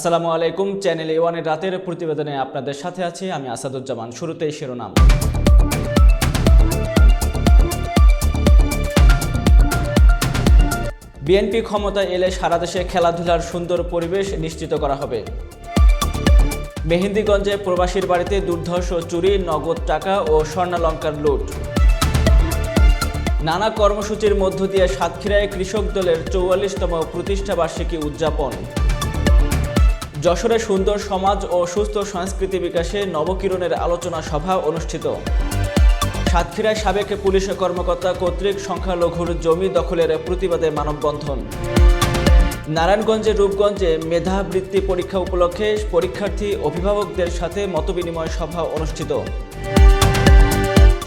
আসসালামু আলাইকুম। Channel A1 রাতের প্রতিবেদনে আপনাদের সাথে আছি আমি আসাদুজ্জামান। শুরুতেই শিরোনাম। বিএনপি ক্ষমতায় এলে সারা দেশে খেলাধুলার সুন্দর পরিবেশ নিশ্চিত করা হবে। মেহেন্দিগঞ্জে প্রবাসীর বাড়িতে দুর্ধর্ষ চুরি, নগদ টাকা ও স্বর্ণালংকার লুট। নানা কর্মসূচির মধ্য দিয়ে সাতক্ষীরায় কৃষক দলের ৪৪তম প্রতিষ্ঠাবার্ষিকী উদযাপন। যশোরে সুন্দর সমাজ ও সুস্থ সংস্কৃতি বিকাশে নবকিরণের আলোচনা সভা অনুষ্ঠিত। সাতক্ষীরায় সাবেক পুলিশ কর্মকর্তা কর্তৃক সংখ্যালঘুর জমি দখলের প্রতিবাদে মানববন্ধন। নারায়ণগঞ্জের রূপগঞ্জে মেধাবৃত্তি পরীক্ষা উপলক্ষে পরীক্ষার্থী অভিভাবকদের সাথে মতবিনিময় সভা অনুষ্ঠিত।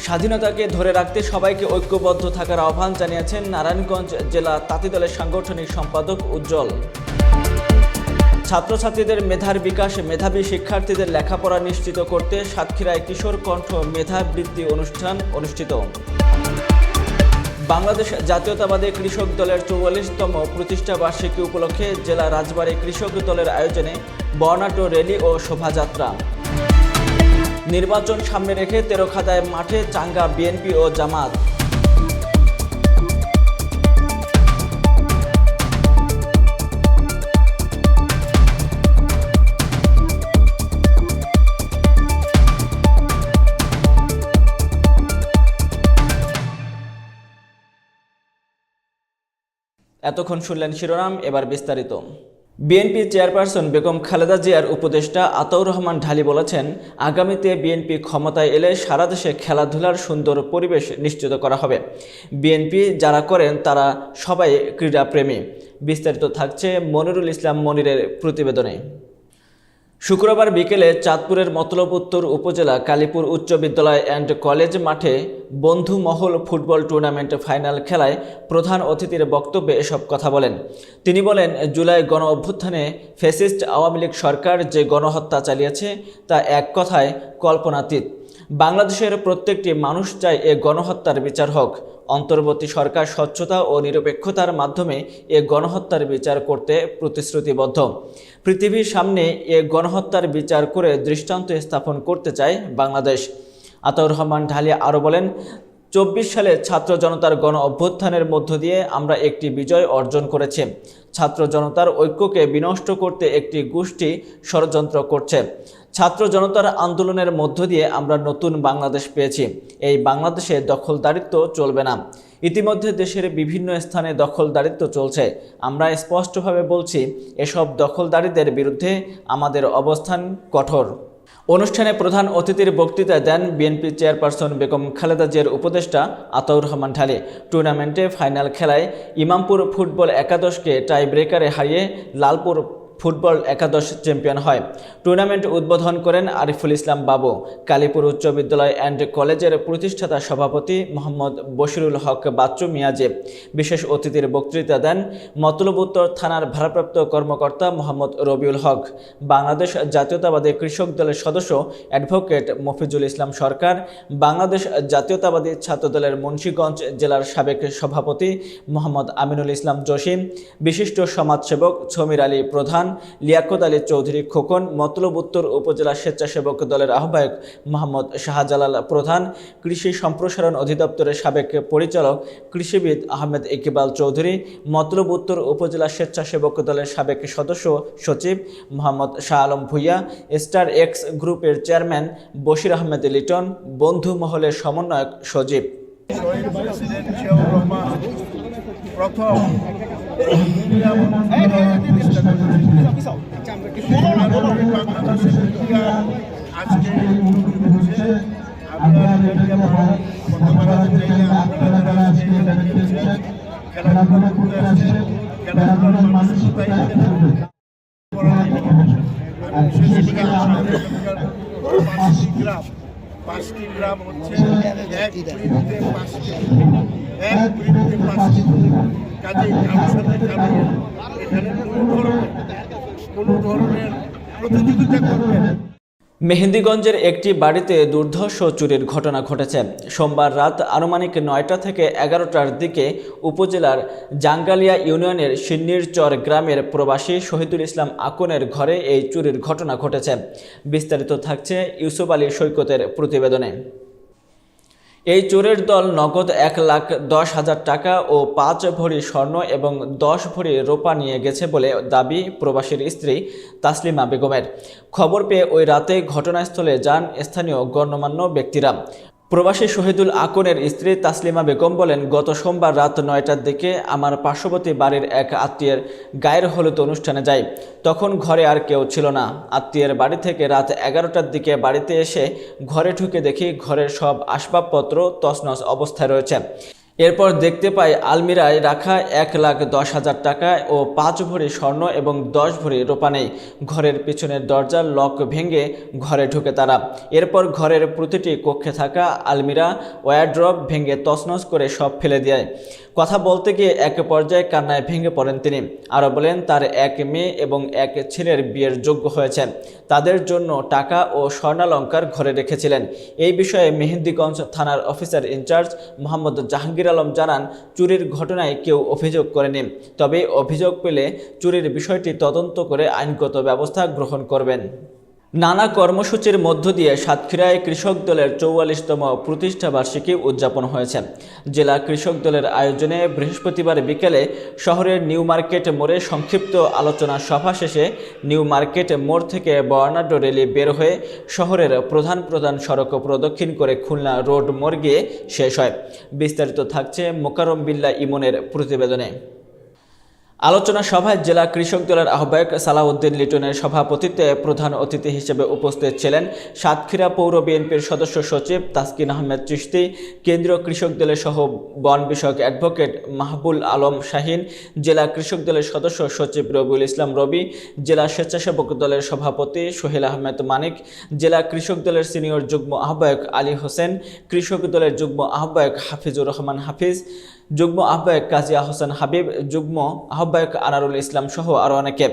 স্বাধীনতাকে ধরে রাখতে সবাইকে ঐক্যবদ্ধ থাকার আহ্বান জানিয়েছেন নারায়ণগঞ্জ জেলা তাঁতি দলের সাংগঠনিক সম্পাদক উজ্জ্বল। ছাত্রছাত্রীদের মেধার বিকাশ, মেধাবী শিক্ষার্থীদের লেখাপড়া নিশ্চিত করতে সাতক্ষীরায় কিশোর কণ্ঠ মেধাবৃত্তি অনুষ্ঠান অনুষ্ঠিত। বাংলাদেশ জাতীয়তাবাদী কৃষক দলের ৪৪তম প্রতিষ্ঠা বার্ষিকী উপলক্ষে জেলা রাজবাড়ী কৃষক দলের আয়োজনে বর্ণাঢ্য র্যালি ও শোভাযাত্রা। নির্বাচন সামনে রেখে তেরখাদায় মাঠে চাঙ্গা বিএনপি ও জামাত। এতক্ষণ শুনলেন শিরোনাম, এবার বিস্তারিত। বিএনপি চেয়ারপারসন বেগম খালেদা জিয়ার উপদেষ্টা আতাউর রহমান ঢালী বলেছেন, আগামীতে বিএনপি ক্ষমতায় এলে সারা দেশে খেলাধুলার সুন্দর পরিবেশ নিশ্চিত করা হবে। বিএনপি যারা করেন তারা সবাই ক্রীড়াপ্রেমী। বিস্তারিত থাকছে মনিরুল ইসলাম মনিরের প্রতিবেদনে। শুক্রবার বিকেলে চাঁদপুরের মতলব উত্তর উপজেলা কালীপুর উচ্চ বিদ্যালয় অ্যান্ড কলেজ মাঠে বন্ধু মহল ফুটবল টুর্নামেন্ট ফাইনাল খেলায় প্রধান অতিথির বক্তব্যে এসব কথা বলেন। তিনি বলেন, জুলাই গণ অভ্যুত্থানে ফ্যাসিস্ট আওয়ামী লীগ সরকার যে গণহত্যা চালিয়েছে তা এক কথায় কল্পনাতীত। বাংলাদেশের প্রত্যেকটি মানুষ চায় এ গণহত্যার বিচার হোক। অন্তর্বর্তী সরকার স্বচ্ছতা ও নিরপেক্ষতার মাধ্যমে এ গণহত্যার বিচার করতে প্রতিশ্রুতিবদ্ধ। পৃথিবীর সামনে এ গণহত্যার বিচার করে দৃষ্টান্ত স্থাপন করতে চায় বাংলাদেশ। আতাউর রহমান ঢালী আরও বলেন, ২৪ সালে ছাত্র জনতার গণ অভ্যুত্থানের মধ্য দিয়ে আমরা একটি বিজয় অর্জন করেছি। ছাত্র জনতার ঐক্যকে বিনষ্ট করতে একটি গোষ্ঠী ষড়যন্ত্র করছে। ছাত্র জনতার আন্দোলনের মধ্য দিয়ে আমরা নতুন বাংলাদেশ পেয়েছি। এই বাংলাদেশে দখলদারিত্ব চলবে না। ইতিমধ্যে দেশের বিভিন্ন স্থানে দখলদারিত্ব চলছে। আমরা স্পষ্টভাবে বলছি, এসব দখলদারীদের বিরুদ্ধে আমাদের অবস্থান কঠোর। অনুষ্ঠানে প্রধান অতিথির বক্তৃতা দেন বিএনপি চেয়ারপারসন বেগম খালেদা জিয়ার উপদেষ্টা আতাউর রহমান ঢালী। টুর্নামেন্টে ফাইনাল খেলায় ইমামপুর ফুটবল একাদশকে টাই ব্রেকারে হারিয়ে লালপুর ফুটবল একাদশ চ্যাম্পিয়ন হয়। টুর্নামেন্ট উদ্বোধন করেন আরিফুল ইসলাম বাবু। কালীপুর উচ্চ বিদ্যালয় অ্যান্ড কলেজের প্রতিষ্ঠাতা সভাপতি মোহাম্মদ বশিরুল হক বাচ্চু মিয়াজে। বিশেষ অতিথির বক্তৃতা দেন মতলব উত্তর থানার ভারপ্রাপ্ত কর্মকর্তা মোহাম্মদ রবিউল হক। বাংলাদেশ জাতীয়তাবাদী কৃষক দলের সদস্য অ্যাডভোকেট মফিজুল ইসলাম সরকার, বাংলাদেশ জাতীয়তাবাদী ছাত্র দলের মুন্সিগঞ্জ জেলার সাবেক সভাপতি মোহাম্মদ আমিনুল ইসলাম জসিম, বিশিষ্ট সমাজসেবক ছমির আলী প্রধান, লিয়াকত আলী চৌধুরী খোকন, মতলব উত্তর উপজেলা স্বেচ্ছাসেবক দলের আহ্বায়ক মোহাম্মদ শাহজালাল প্রধান, কৃষি সম্প্রসারণ অধিদপ্তরের সাবেক পরিচালক কৃষিবিদ আহমেদ ইকবাল চৌধুরী, মতলব উত্তর উপজেলা স্বেচ্ছাসেবক দলের সাবেক সদস্য সচিব মোহাম্মদ শাহ আলম ভুইয়া, স্টার এক্স গ্রুপের চেয়ারম্যান বশির আহমেদ লিটন, বন্ধু মহলের সমন্বয়ক সজীব। প্রথম পাঁচটি গ্রাম হচ্ছে এক বৃত্তে পাঁচটি, এক বৃত্তে পাঁচটি। কাজে কারোর সাথে কারো এখানে কোনো ধরনের প্রতিযোগিতা করবে না। মেহেন্দিগঞ্জের একটি বাড়িতে দুর্ধর্ষ চুরির ঘটনা ঘটেছে। সোমবার রাত আনুমানিক ৯টা থেকে ১১টার দিকে উপজেলার জাঙ্গালিয়া ইউনিয়নের সিন্নিরচর গ্রামের প্রবাসী শহীদুল ইসলাম আকনের ঘরে এই চুরির ঘটনা ঘটেছে। বিস্তারিত থাকছে ইউসুফ আলী সৈকতের প্রতিবেদনে। এই চোরের দল নগদ ১,১০,০০০ টাকা ও ৫ ভরি স্বর্ণ এবং ১০ ভরি রূপা নিয়ে গেছে বলে দাবি প্রবাসীর স্ত্রী তাসলিমা বেগমের। খবর পেয়ে ওই রাতে ঘটনাস্থলে যান স্থানীয় গণ্যমান্য ব্যক্তিরা। প্রবাসী শহীদুল আকনের স্ত্রী তাসলিমা বেগম বলেন, গত সোমবার রাত ৯টার দিকে আমার পার্শ্ববর্তী বাড়ির এক আত্মীয়ের গায়ের হলুদ অনুষ্ঠানে যাই। তখন ঘরে আর কেউ ছিল না। আত্মীয়ের বাড়ি থেকে রাত ১১টার দিকে বাড়িতে এসে ঘরে ঢুকে দেখি ঘরের সব আসবাবপত্র তছনছ অবস্থায় রয়েছে। এরপর দেখতে পাই আলমিরায় রাখা ১,১০,০০০ টাকা ও ৫ ভরি স্বর্ণ এবং ১০ ভরি রূপা নেই। ঘরের পিছনের দরজার লক ভেঙে ঘরে ঢুকে তারা। এরপর ঘরের প্রতিটি কক্ষে থাকা আলমিরা ওয়ারড্রপ ভেঙে তছনছ করে সব ফেলে দেয়। কথা বলতে গিয়ে এক পর্যায়ে কান্নায় ভেঙে পড়েন তিনি। আরও বলেন, তার এক মেয়ে এবং এক ছেলের বিয়ের যোগ্য হয়েছে, তাদের জন্য টাকা ও স্বর্ণালঙ্কার ঘরে রেখেছিলেন। এই বিষয়ে মেহেন্দিগঞ্জ থানার অফিসার ইনচার্জ মোহাম্মদ জাহাঙ্গীর আলম জানান, চুরির ঘটনায় কেউ অভিযোগ করেনি, তবে অভিযোগ পেলে চুরির বিষয়টি তদন্ত করে আইনগত ব্যবস্থা গ্রহণ করবেন। নানা কর্মসূচির মধ্য দিয়ে সাতক্ষীরায় কৃষক দলের ৪৪তম প্রতিষ্ঠাবার্ষিকী উদযাপন হয়েছে। জেলা কৃষক দলের আয়োজনে বৃহস্পতিবার বিকেলে শহরের নিউ মার্কেট মোড়ে সংক্ষিপ্ত আলোচনা সভা শেষে নিউ মার্কেট মোড় থেকে বর্ণাঢ্য র্যালি বের হয়ে শহরের প্রধান সড়ক প্রদক্ষিণ করে খুলনা রোড মোড় গিয়ে শেষ হয়। বিস্তারিত থাকছে মোকাররম বিল্লাহ ইমনের প্রতিবেদনে। আলোচনা সভায় জেলা কৃষক দলের আহ্বায়ক সালাউদ্দিন লিটনের সভাপতিত্বে প্রধান অতিথি হিসেবে উপস্থিত ছিলেন সাতক্ষীরা পৌর বিএনপির সদস্য সচিব তাসকিন আহমেদ চিশতি, কেন্দ্রীয় কৃষক দলের সহ বন বিষয়ক অ্যাডভোকেট মাহবুল আলম শাহিন, জেলা কৃষক দলের সদস্য সচিব রবিউল ইসলাম রবি, জেলা স্বেচ্ছাসেবক দলের সভাপতি সোহেল আহমেদ মানিক, জেলা কৃষক দলের সিনিয়র যুগ্ম আহ্বায়ক আলী হোসেন, কৃষক দলের যুগ্ম আহ্বায়ক হাফিজুর রহমান হাফিজ, যুগ্ম আহ্বায়ক কাজী আহসান হাবিব, যুগ্ম আহ্বায়ক আনারুল ইসলাম সহ আরও অনেকে।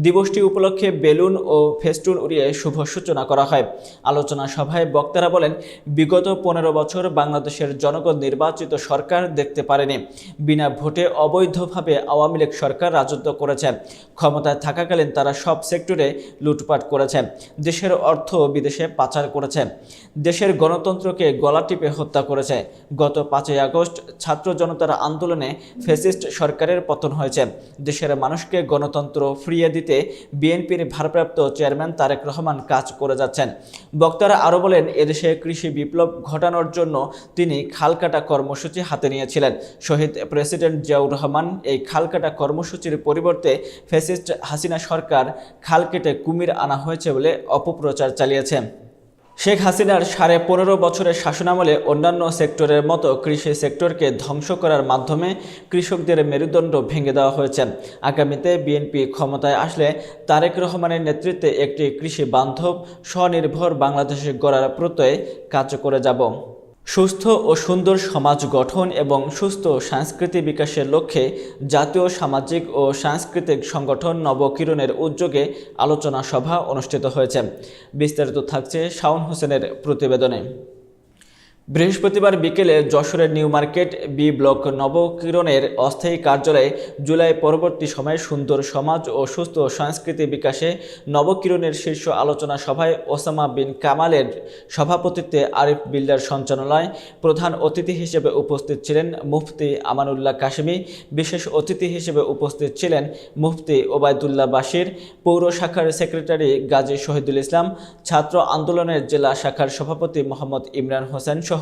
দিবসটি উপলক্ষে বেলুন ও ফেস্টুন উড়িয়ে শুভ সূচনা করা হয়। আলোচনা সভায় বক্তারা বলেন, বিগত ১৫ বছর বাংলাদেশের জনগণ নির্বাচিত সরকার দেখতে পারেনি। বিনা ভোটে অবৈধভাবে আওয়ামী লীগ সরকার রাজত্ব করেছে। ক্ষমতায় থাকাকালীন তারা সব সেক্টরে লুটপাট করেছে, দেশের অর্থ বিদেশে পাচার করেছে, দেশের গণতন্ত্রকে গলা টিপে হত্যা করেছে। গত ৫ই আগস্ট ছাত্র জনতার আন্দোলনে ফ্যাসিস্ট সরকারের পতন হয়েছে। দেশের মানুষকে গণতন্ত্র ফিরিয়ে দিতে বিএনপির ভারপ্রাপ্ত চেয়ারম্যান তারেক রহমান কাজ করে যাচ্ছেন। বক্তারা আরও বলেন, এদেশে কৃষি বিপ্লব ঘটানোর জন্য তিনি খালকাটা কর্মসূচি হাতে নিয়েছিলেন। শহীদ প্রেসিডেন্ট জিয়াউর রহমান এই খালকাটা কর্মসূচির পরিবর্তে ফ্যাসিস্ট হাসিনা সরকার খাল কেটে কুমির আনা হয়েছে বলে অপপ্রচার চালিয়েছে। শেখ হাসিনার ১৫.৫ বছরের শাসনামলে অন্যান্য সেক্টরের মতো কৃষি সেক্টরকে ধ্বংস করার মাধ্যমে কৃষকদের মেরুদণ্ড ভেঙে দেওয়া হয়েছে। আগামীতে বিএনপি ক্ষমতায় আসলে তারেক রহমানের নেতৃত্বে একটি কৃষি বান্ধব স্বনির্ভর বাংলাদেশ গড়ার প্রত্যয়ে কাজ করে যাব। সুস্থ ও সুন্দর সমাজ গঠন এবং সুস্থ সংস্কৃতি বিকাশের লক্ষ্যে জাতীয় সামাজিক ও সাংস্কৃতিক সংগঠন নবকিরণের উদ্যোগে আলোচনা সভা অনুষ্ঠিত হয়েছে। বিস্তারিত থাকছে শাওন হোসেনের প্রতিবেদনে। বৃহস্পতিবার বিকেলে যশোরের নিউ মার্কেট বি ব্লক নবকিরণের অস্থায়ী কার্যালয়ে জুলাই পরবর্তী সময়ে সুন্দর সমাজ ও সুস্থ সংস্কৃতি বিকাশে নবকিরণের শীর্ষ আলোচনা সভায় ওসামা বিন কামালের সভাপতিত্বে আরিফ বিল্ডার সঞ্চালনায় প্রধান অতিথি হিসেবে উপস্থিত ছিলেন মুফতি আমানুল্লাহ কাশেমি, বিশেষ অতিথি হিসেবে উপস্থিত ছিলেন মুফতি ওবায়দুল্লাহ বাশির, পৌর শাখার সেক্রেটারি গাজী শহীদুল ইসলাম, ছাত্র আন্দোলনের জেলা শাখার সভাপতি মোহাম্মদ ইমরান হোসেন সহ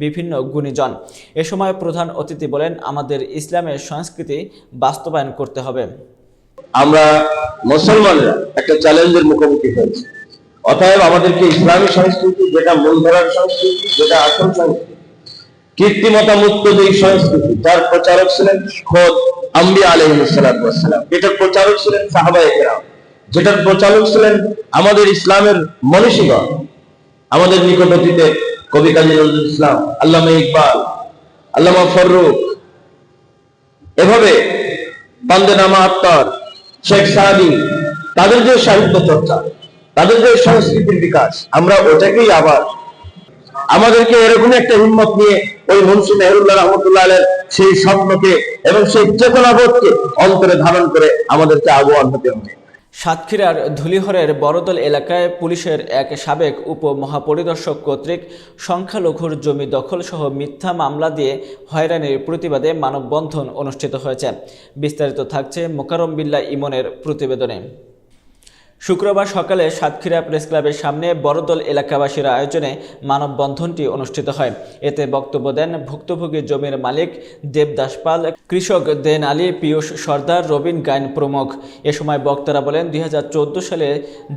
বিভিন্ন গুণীজন। এ সময় প্রধান অতিথি বলেন, আমাদের ইসলামের সংস্কৃতি বাস্তবায়ন করতে হবে। আমরা মুসলমানরা একটা চ্যালেঞ্জের মুখোমুখি হয়েছি। অতএব আমাদেরকে ইসলামী সংস্কৃতি, যেটা মূলধারার সংস্কৃতি, যেটা আসল সংস্কৃতি, কৃত্রিমতা মুক্ত যে সংস্কৃতি, যার প্রচারক ছিলেন খোদ আম্বিয়া আলাইহিস সালাতু ওয়াস সালাম, যেটার প্রচারক ছিলেন সাহাবায়ে কেরাম, যেটার প্রচারক ছিলেন আমাদের ইসলামের মনীষীগণ, আমাদের নিকট অতীতে কবি কাজী নজরুল ইসলাম, আল্লামা ইকবাল, আল্লামা ফররুক, এভাবে বান্দে নামা আত্মার, শেখ সাদি, তাদের যে সাহিত্য চর্চা, তাদের যে সংস্কৃতির বিকাশ, আমরা ওটাকেই আবার আমাদেরকে এরকম একটা হিম্মত নিয়ে ওই মুন্সি মেহেরুল্লাহ রহমতুল্লাহ আলাইহির সেই স্বপ্নকে এবং সেই চেতনাবোধকে অন্তরে ধারণ করে আমাদেরকে আগুয়ান হতে হবে। সাতক্ষীরার ধুলিহরের বড়দল এলাকায় পুলিশের এক সাবেক উপমহাপরিদর্শক কর্তৃক সংখ্যালঘুর জমি দখলসহ মিথ্যা মামলা দিয়ে হয়রানির প্রতিবাদে মানববন্ধন অনুষ্ঠিত হয়েছে। বিস্তারিত থাকছে মোকাররম বিল্লাহ ইমনের প্রতিবেদনে। শুক্রবার সকালে সাতক্ষীরা প্রেস ক্লাবের সামনে বড়দল এলাকাবাসীর আয়োজনে মানববন্ধনটি অনুষ্ঠিত হয়। এতে বক্তব্য দেন ভুক্তভোগী জমির মালিক দেবদাস পাল, কৃষক দেন আলী, পীয়ূষ সর্দার, রবিন গাইন প্রমুখ। এ সময় বক্তারা বলেন, 2014 সালে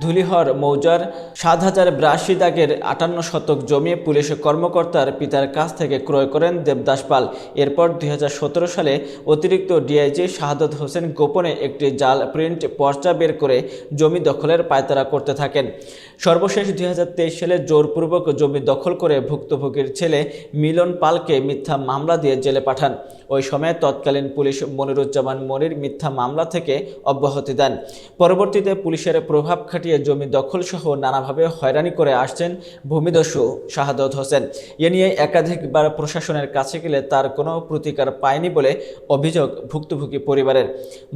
ধুলিহর মৌজার 7082 দাগের 58 শতক জমি পুলিশ কর্মকর্তার পিতার কাছ থেকে ক্রয় করেন দেবদাস পাল। এরপর 2017 সালে অতিরিক্ত ডিআইজি শাহাদত হোসেন গোপনে একটি জাল প্রিন্ট পর্চা বের করে জমি দখলের পায়তারা করতে থাকেন। সর্বশেষ 2023 সালে জোরপূর্বক জমি দখল করে ভুক্তভোগীর ছেলে মিলন পালকে মিথ্যা মামলা দিয়ে জেলে পাঠান। ওই সময় তৎকালীন পুলিশ মনিরুজ্জামান মনির মিথ্যা মামলা থেকে অব্যাহতি দেন। পরবর্তীতে পুলিশের প্রভাব খাটিয়ে জমি দখল সহ নানাভাবে হয়রানি করে আসছেন ভূমিদস্যু শাহাদত হোসেন। এ নিয়ে একাধিকবার প্রশাসনের কাছে গেলে তার কোনো প্রতিকার পায়নি বলে অভিযোগ ভুক্তভোগী পরিবারের।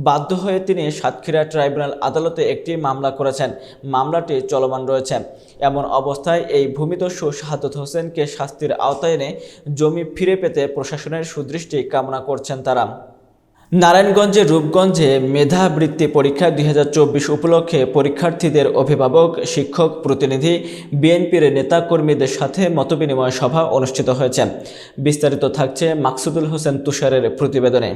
বাধ্য হয়ে তিনি সাতক্ষীরা ট্রাইব্যুনাল আদালতে একটি মামলা করেছেন। মামলাটি চলমান রয়েছে। এমন অবস্থায় এই ভূমিদস্যু শাহাদত হোসেনকে শাস্তির আওতায় এনে জমি ফিরে পেতে প্রশাসনের সুদৃষ্টি কামনা করছেন তারা। নারায়ণগঞ্জের রূপগঞ্জে মেধাবৃত্তি পরীক্ষা 2024 উপলক্ষে পরীক্ষার্থীদের অভিভাবক, শিক্ষক, প্রতিনিধি, বিএনপির নেতাকর্মীদের সাথে মতবিনিময় সভা অনুষ্ঠিত হয়েছে। বিস্তারিত থাকছে মাকসুদুল হোসেন তুষারের প্রতিবেদনে।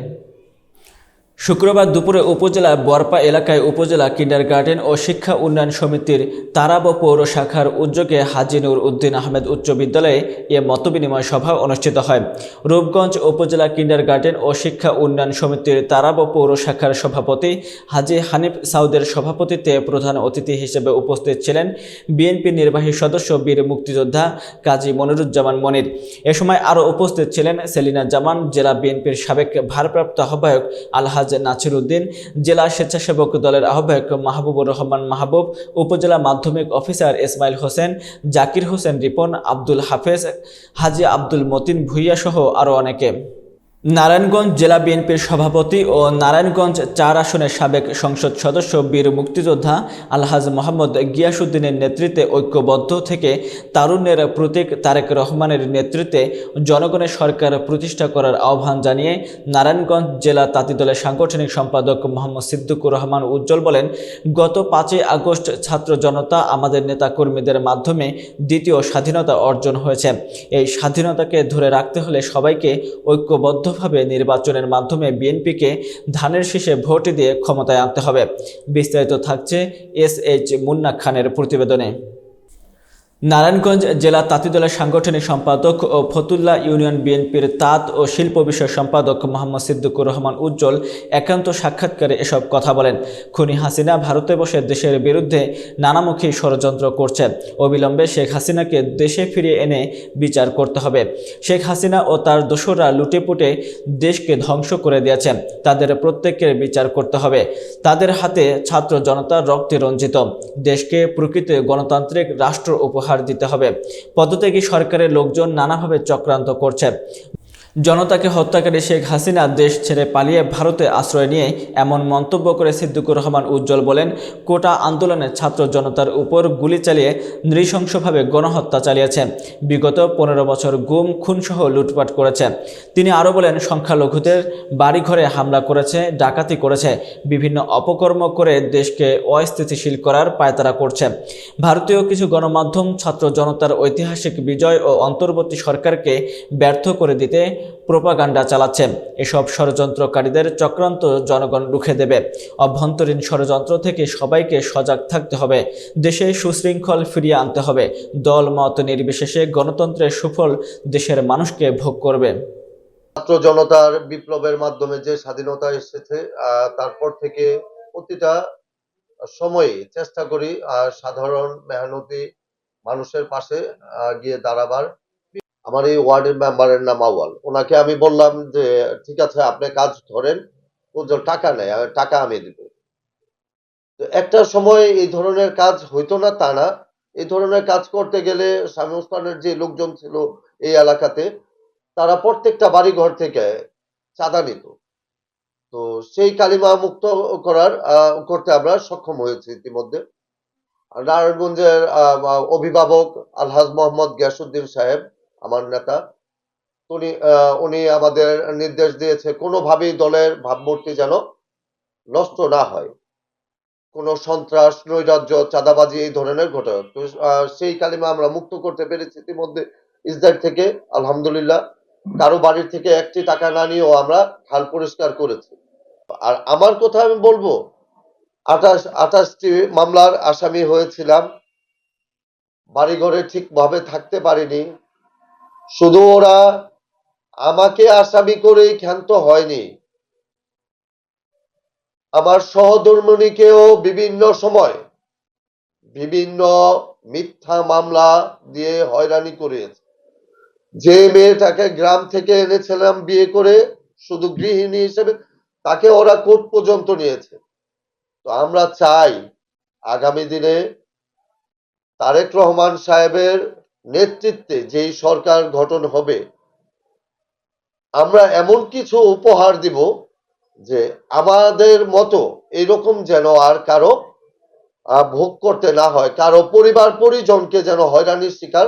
শুক্রবার দুপুরে উপজেলা বরপা এলাকায় উপজেলা কিন্ডারগার্টেন ও শিক্ষা উন্নয়ন সমিতির তারাব পৌর শাখার উদ্যোগে হাজী নূর উদ্দিন আহমেদ উচ্চ বিদ্যালয়ে এ মতবিনিময় সভা অনুষ্ঠিত হয়। রূপগঞ্জ উপজেলা কিন্ডারগার্টেন ও শিক্ষা উন্নয়ন সমিতির তারাব পৌর শাখার সভাপতি হাজী হানিফ সাউদের সভাপতিত্বে প্রধান অতিথি হিসেবে উপস্থিত ছিলেন বিএনপি নির্বাহী সদস্য বীর মুক্তিযোদ্ধা কাজী মনিরুজ্জামান মনির। এ সময় আরও উপস্থিত ছিলেন সেলিনা জামান, জেলা বিএনপির সাবেক ভারপ্রাপ্ত আহ্বায়ক আলহাজ নাছির উদ্দিন, জেলা স্বেচ্ছাসেবক দলের আহ্বায়ক মাহবুবুর রহমান মাহবুব, উপজেলা মাধ্যমিক অফিসার ইসমাইল হোসেন, জাকির হোসেন রিপন, আব্দুল হাফেজ, হাজী আব্দুল মতিন ভুইয়া সহ আরও অনেকে। নারায়ণগঞ্জ জেলা বিএনপির সভাপতি ও নারায়ণগঞ্জ 4 আসনের সাবেক সংসদ সদস্য বীর মুক্তিযোদ্ধা আলহাজ মোহাম্মদ গিয়াসউদ্দিনের নেতৃত্বে ঐক্যবদ্ধ থেকে তারুণ্যের প্রতীক তারেক রহমানের নেতৃত্বে জনগণের সরকার প্রতিষ্ঠা করার আহ্বান জানিয়ে নারায়ণগঞ্জ জেলা তাঁতি দলের সাংগঠনিক সম্পাদক মোহাম্মদ সিদ্দিকুর রহমান উজ্জ্বল বলেন, গত 5 আগস্ট ছাত্র জনতা আমাদের নেতাকর্মীদের মাধ্যমে দ্বিতীয় স্বাধীনতা অর্জন হয়েছে। এই স্বাধীনতাকে ধরে রাখতে হলে সবাইকে ঐক্যবদ্ধ নির্বাচনের মাধ্যমে বিএনপিকে ধানের শীষে ভোট দিয়ে ক্ষমতায় আনতে হবে। বিস্তারিত থাকছে SH মুন্না খানের প্রতিবেদনে। নারায়ণগঞ্জ জেলা তাঁতি দলের সাংগঠনিক সম্পাদক ও ফতুল্লা ইউনিয়ন বিএনপির তাঁত ও শিল্প বিষয় সম্পাদক মোহাম্মদ সিদ্দিকুর রহমান উজ্জ্বল একান্ত সাক্ষাৎকারে এসব কথা বলেন। খুনি হাসিনা ভারতে বসে দেশের বিরুদ্ধে নানামুখী ষড়যন্ত্র করছে। অবিলম্বে শেখ হাসিনাকে দেশে ফিরিয়ে এনে বিচার করতে হবে। শেখ হাসিনা ও তার দোসররা লুটেপুটে দেশকে ধ্বংস করে দিয়েছেন। তাদের প্রত্যেকের বিচার করতে হবে। তাদের হাতে ছাত্র জনতার রক্তে রঞ্জিত দেশকে প্রকৃত গণতান্ত্রিক রাষ্ট্র উপহার দিতে হবে। পদত্যাগী সরকারের লোকজন নানাভাবে চক্রান্ত করছে। জনতাকে হত্যাকারী শেখ হাসিনা দেশ ছেড়ে পালিয়ে ভারতে আশ্রয় নিয়ে এমন মন্তব্য করে সিদ্দিকুর রহমান উজ্জ্বল বলেন, কোটা আন্দোলনের ছাত্র জনতার উপর গুলি চালিয়ে নৃশংসভাবে গণহত্যা চালিয়েছে। বিগত 15 বছর গুম, খুনসহ লুটপাট করেছে। তিনি আরও বলেন, সংখ্যালঘুদের বাড়িঘরে হামলা করেছে, ডাকাতি করেছে, বিভিন্ন অপকর্ম করে দেশকে অস্থিতিশীল করার পায়তারা করছে। ভারতীয় কিছু গণমাধ্যম ছাত্র জনতার ঐতিহাসিক বিজয় ও অন্তর্বর্তী সরকারকে ব্যর্থ করে দিতে প্রোপাগান্ডা চালাচ্ছে। এসব ষড়যন্ত্রকারীদের চক্রান্ত জনগণ রুখে দেবে। অভ্যন্তরীণ ষড়যন্ত্র থেকে সবাইকে সজাগ থাকতে হবে। দেশে সুশৃঙ্খল ফিরিয়ে আনতে হবে। দল মত নির্বিশেষে গণতন্ত্রের সুফল দেশের মানুষকে ভোগ করবে। ছাত্র জনতার বিপ্লবের মাধ্যমে যে স্বাধীনতা এসেছে, তারপর থেকে প্রতিটা সময়ে চেষ্টা করি সাধারণ মেহনতি মানুষের পাশে গিয়ে দাঁড়াবার। আমার এই ওয়ার্ডের মেম্বারের নাম আউয়াল। ওনাকে আমি বললাম যে ঠিক আছে, আপনি কাজ ধরেন, ও যে টাকা নেয়, টাকা আমি দিব। তো একটা সময় এই ধরনের কাজ হইতো না তা না, এই ধরনের কাজ করতে গেলে স্বামী ওসমানের যে লোকজন ছিল এই এলাকাতে, তারা প্রত্যেকটা বাড়ি ঘর থেকে চাঁদা নিত। তো সেই কালিমা মুক্ত করতে আমরা সক্ষম হয়েছি ইতিমধ্যে। নারায়ণগঞ্জের অভিভাবক আলহাজ মোহাম্মদ গিয়াসউদ্দিন সাহেব, আমার নেতা, উনি আমাদের নির্দেশ দিয়েছে কোনোভাবেই দলের ভাবমূর্তি যেন নষ্ট না হয়, কোনো সন্ত্রাস, নৈরাজ্য, চাঁদাবাজি এই ধরনের ঘটনা। তো সেই কালিমা আমরা মুক্ত করতে পেরেছি ইতিমধ্যে ইসরায়েল থেকে, আলহামদুলিল্লাহ। কারো বাড়ির থেকে একটি টাকা না নিয়েও আমরা খাল পরিষ্কার করেছি। আর আমার কথা আমি বলবো, 28টি মামলার আসামি হয়েছিলাম, বাড়িঘরে ঠিকভাবে থাকতে পারিনি। শুধু ওরা আমাকে আসামি করেই ক্ষান্ত হয়নি, আমার সহধর্মিণীকেও বিভিন্ন সময় বিভিন্ন মিথ্যা মামলা দিয়ে হয়রানি করিয়েছে। যে মেয়েটাকে গ্রাম থেকে এনেছিলাম বিয়ে করে শুধু গৃহিণী হিসেবে, তাকে ওরা কোর্ট পর্যন্ত নিয়েছে। তো আমরা চাই আগামী দিনে তারেক রহমান সাহেবের নেতৃত্বে যেই সরকার গঠন হবে, আমরা এমন কিছু উপহার দিব যে আমাদের মতো এরকম যেন আর কারো ভোগ করতে না হয়, কারো পরিবার পরিজনকে যেন হয়রানির শিকার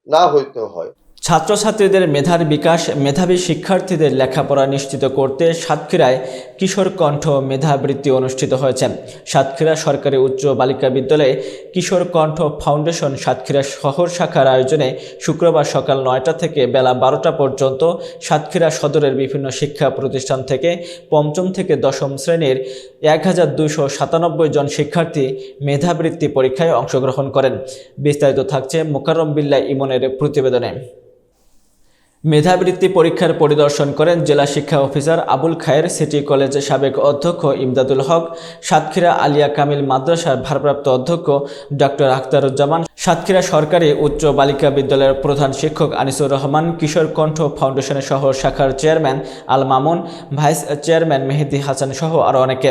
না হইতে হয়। ছাত্রছাত্রীদের মেধার বিকাশ, মেধাবী শিক্ষার্থীদের লেখাপড়া নিশ্চিত করতে সাতক্ষীরায় কিশোর কণ্ঠ মেধাবৃত্তি অনুষ্ঠিত হয়েছে। সাতক্ষীরা সরকারি উচ্চ বালিকা বিদ্যালয়ে কিশোর কণ্ঠ ফাউন্ডেশন সাতক্ষীরা শহর শাখার আয়োজনে শুক্রবার সকাল 9টা থেকে বেলা 12টা পর্যন্ত সাতক্ষীরা সদরের বিভিন্ন শিক্ষা প্রতিষ্ঠান থেকে পঞ্চম থেকে দশম শ্রেণীর 1297 জন শিক্ষার্থী মেধাবৃত্তি পরীক্ষায় অংশগ্রহণ করেন। বিস্তারিত থাকছে মোকাররম বিল্লাহ ইমনের প্রতিবেদনে। মেধাবৃত্তি পরীক্ষার পরিদর্শন করেন জেলা শিক্ষা অফিসার আবুল খায়ের, সিটি কলেজের সাবেক অধ্যক্ষ ইমদাদুল হক, সাতক্ষীরা আলিয়া কামিল মাদ্রাসার ভারপ্রাপ্ত অধ্যক্ষ ডক্টর আখতারুজ্জামান, সাতক্ষীরা সরকারি উচ্চ বালিকা বিদ্যালয়ের প্রধান শিক্ষক আনিসুর রহমান, কিশোর কণ্ঠ ফাউন্ডেশনের শহর শাখার chairman Al Mamun, vice chairman Mehedi Hasan সহ আরও অনেকে।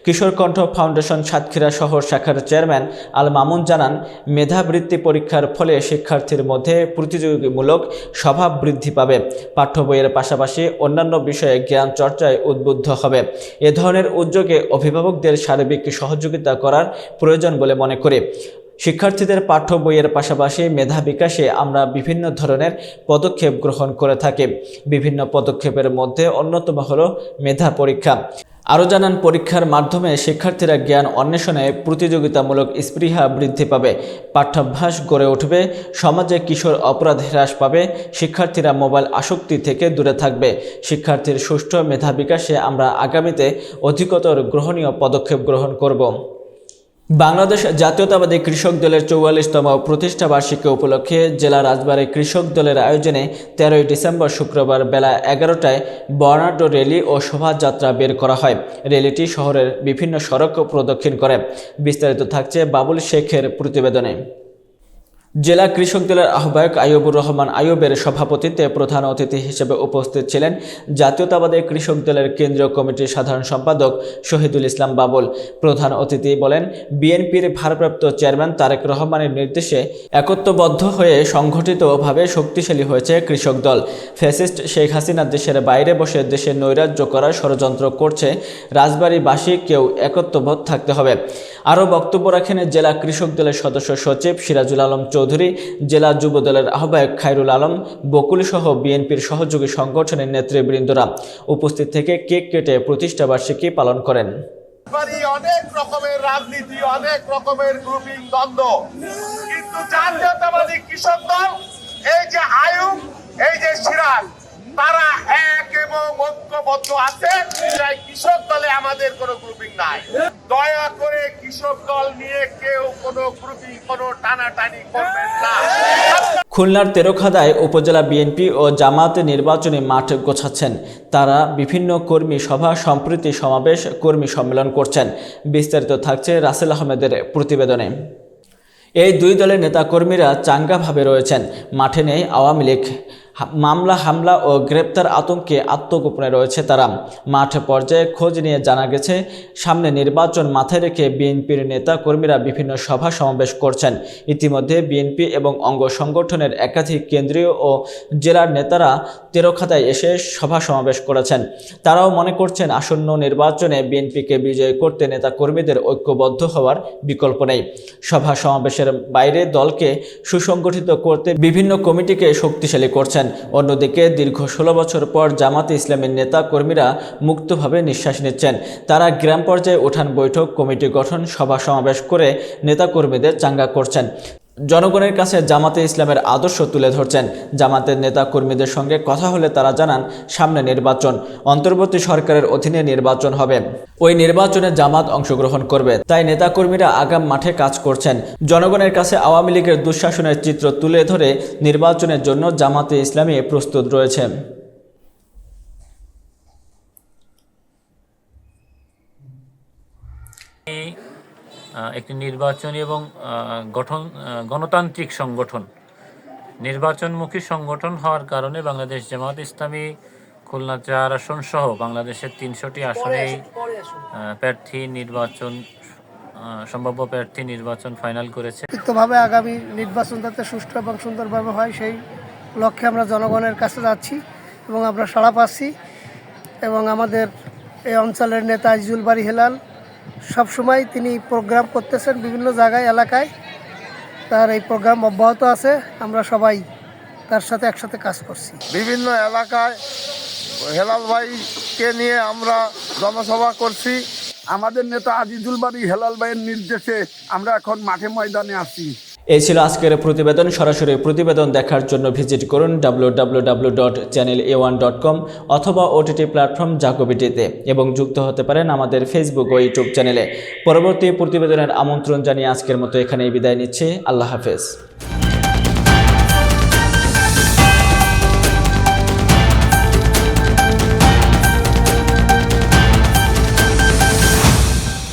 কিশোর কণ্ঠ ফাউন্ডেশন সাতক্ষীরা শহর শাখার চেয়ারম্যান আল মামুন জানান, মেধাবৃত্তি পরীক্ষার ফলে শিক্ষার্থীর মধ্যে প্রতিযোগিতামূলক স্বভাব বৃদ্ধি পাবে, পাঠ্য বইয়ের পাশাপাশি অন্যান্য বিষয়ে জ্ঞান চর্চায় উদ্বুদ্ধ হবে। এ ধরনের উদ্যোগে অভিভাবকদের সার্বিক সহযোগিতা করার প্রয়োজন বলে মনে করি। শিক্ষার্থীদের পাঠ্য বইয়ের পাশাপাশি মেধা বিকাশে আমরা বিভিন্ন ধরনের পদক্ষেপ গ্রহণ করে থাকি। বিভিন্ন পদক্ষেপের মধ্যে অন্যতম হলো মেধা পরীক্ষা। আরও জানান, পরীক্ষার মাধ্যমে শিক্ষার্থীরা জ্ঞান অন্বেষণে প্রতিযোগিতামূলক স্পৃহা বৃদ্ধি পাবে, পাঠ্যাভ্যাস গড়ে উঠবে, সমাজে কিশোর অপরাধ হ্রাস পাবে, শিক্ষার্থীরা মোবাইল আসক্তি থেকে দূরে থাকবে। শিক্ষার্থীর সুষ্ঠু মেধা বিকাশে আমরা আগামীতে অধিকতর গ্রহণীয় পদক্ষেপ গ্রহণ করব। বাংলাদেশ জাতীয়তাবাদী কৃষক দলের 44তম প্রতিষ্ঠা বার্ষিকী উপলক্ষে জেলা রাজবাড়ী কৃষক দলের আয়োজনে 13ই ডিসেম্বর শুক্রবার বেলা 11টায় বর্ণাঢ্য র্যালি ও শোভাযাত্রা বের করা হয়। র্যালিটি শহরের বিভিন্ন সড়ক প্রদক্ষিণ করে। বিস্তারিত থাকছে বাবুল শেখের প্রতিবেদনে। জেলা কৃষক দলের আহ্বায়ক আইয়ুবুর রহমান আইয়ুবের সভাপতিত্বে প্রধান অতিথি হিসেবে উপস্থিত ছিলেন জাতীয়তাবাদী কৃষক দলের কেন্দ্রীয় কমিটির সাধারণ সম্পাদক শহীদুল ইসলাম বাবুল। প্রধান অতিথি বলেন, বিএনপির ভারপ্রাপ্ত চেয়ারম্যান তারেক রহমানের নির্দেশে একত্ববদ্ধ হয়ে সংগঠিতভাবে শক্তিশালী হয়েছে কৃষক দল। ফ্যাসিস্ট শেখ হাসিনা দেশের বাইরে বসে দেশের নৈরাজ্য করার ষড়যন্ত্র করছে, রাজবাড়ীবাসী কেউ একত্ববদ্ধ থাকতে হবে। আরও বক্তব্য রাখেন জেলা কৃষক দলের সদস্য সচিব সিরাজুল আলম চৌধুরী, জেলা যুব দলের আহ্বায়ক খায়রুল আলম, বকুল সহ বিএনপির সহযোগী সংগঠনের নেতৃবৃন্দরা উপস্থিত থেকে কেক কেটে প্রতিষ্ঠা বার্ষিকী পালন করেন। অনেক রকমের রাজনীতি, অনেক রকমের গ্রুপিং দ্বন্দ্ব, কিন্তু জাতীয়তাবাদী কৃষক দল, এই যে আইয়ুব, এই যে সিরাজ, তারা এক এবং ঐক্যবদ্ধ আছে। কৃষক দলে আমাদের কোনো গ্রুপিং নাই। দয়া করে কৃষক দল নিয়ে কেউ কোনো গ্রুপিং, কোনো টানাটানি করবেন না। খুলনার তেরখাদায় উপজেলা বিএনপি ও জামাত নির্বাচনী মাঠ গোছাচ্ছেন। তারা বিভিন্ন কর্মী সভা, সম্প্রীতি সমাবেশ, কর্মী সম্মেলন করছেন। বিস্তারিত থাকছে রাসেল আহমেদের প্রতিবেদনে। এই দুই দলের নেতাকর্মীরা চাঙ্গাভাবে রয়েছেন। মাঠে নেই আওয়ামী লীগ, মামলা হামলা ও গ্রেপ্তার আতঙ্কে আত্মগোপনে রয়েছে তারা। মাঠ পর্যায়ে খোঁজ নিয়ে জানা গেছে, সামনে নির্বাচন মাথায় রেখে বিএনপির নেতা কর্মীরা বিভিন্ন সভা সমাবেশ করছেন। ইতিমধ্যে বিএনপি এবং অঙ্গ সংগঠনের একাধিক কেন্দ্রীয় ও জেলার নেতারা তেরখাতায় এসে সভা সমাবেশ করেছেন। তারাও মনে করছেন, আসন্ন নির্বাচনে বিএনপিকে বিজয় করতে নেতা কর্মীদের ঐক্যবদ্ধ হওয়ার বিকল্প নেই। সভা সমাবেশের বাইরে দলকে সুসংগঠিত করতে বিভিন্ন কমিটিকে শক্তিশালী করছেন। অন্যদিকে দীর্ঘ 16 বছর পর জামাতে ইসলামের নেতা কর্মীরা মুক্তভাবে নিঃশ্বাস নিচ্ছেন। তারা গ্রাম পর্যায়ে উঠান বৈঠক, কমিটি গঠন, সভা সমাবেশ করে নেতা কর্মীদের চাঙ্গা করছেন। জনগণের কাছে জামাতে ইসলামের আদর্শ তুলে ধরছেন। জামাতের নেতা কর্মীদের সঙ্গে কথা হলে তারা জানান, সামনে নির্বাচন, অন্তর্বর্তী সরকারের অধীনে নির্বাচন হবে, ওই নির্বাচনে জামাত অংশগ্রহণ করবে। তাই নেতা কর্মীরা আগাম মাঠে কাজ করছেন। জনগণের কাছে আওয়ামী লীগের দুঃশাসনের চিত্র তুলে ধরে নির্বাচনের জন্য জামাতে ইসলামী প্রস্তুত রয়েছে। একটি নির্বাচনী এবং গণতান্ত্রিক সংগঠন, নির্বাচনমুখী সংগঠন হওয়ার কারণে বাংলাদেশ জামাত ইসলামী খুলনা 4 আসন সহ বাংলাদেশের 300টি আসনেই সম্ভাব্য প্রার্থী নির্বাচন ফাইনাল করেছে। ভাবে আগামী নির্বাচন যাতে সুষ্ঠু এবং সুন্দরভাবে হয়, সেই লক্ষ্যে আমরা জনগণের কাছে যাচ্ছি এবং আমরা সাড়া পাচ্ছি। এবং আমাদের এই অঞ্চলের নেতা আজিজুল বারী হেলাল সবসময় তিনি প্রোগ্রাম করতেছেন বিভিন্ন জায়গায়, এলাকায় তার এই প্রোগ্রাম অব্যাহত আছে। আমরা সবাই তার সাথে একসাথে কাজ করছি। বিভিন্ন এলাকায় হেলাল ভাইকে নিয়ে আমরা জনসভা করছি। আমাদের নেতা আজিজুল বারী হেলাল ভাইয়ের নির্দেশে আমরা এখন মাঠে ময়দানে আছি। এই ছিল আজকের প্রতিবেদন। সরাসরি প্রতিবেদন দেখার জন্য ভিজিট করুন www.channela1.com অথবা OTT প্ল্যাটফর্ম জাকোবিটিতে এবং যুক্ত হতে পারেন আমাদের ফেসবুক ও ইউটিউব চ্যানেলে। পরবর্তী প্রতিবেদনের আমন্ত্রণ জানিয়ে আজকের মতো এখানেই বিদায় নিচ্ছি। আল্লাহ হাফেজ।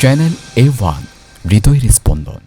চ্যানেল A1 হৃদয়ের স্পন্দন।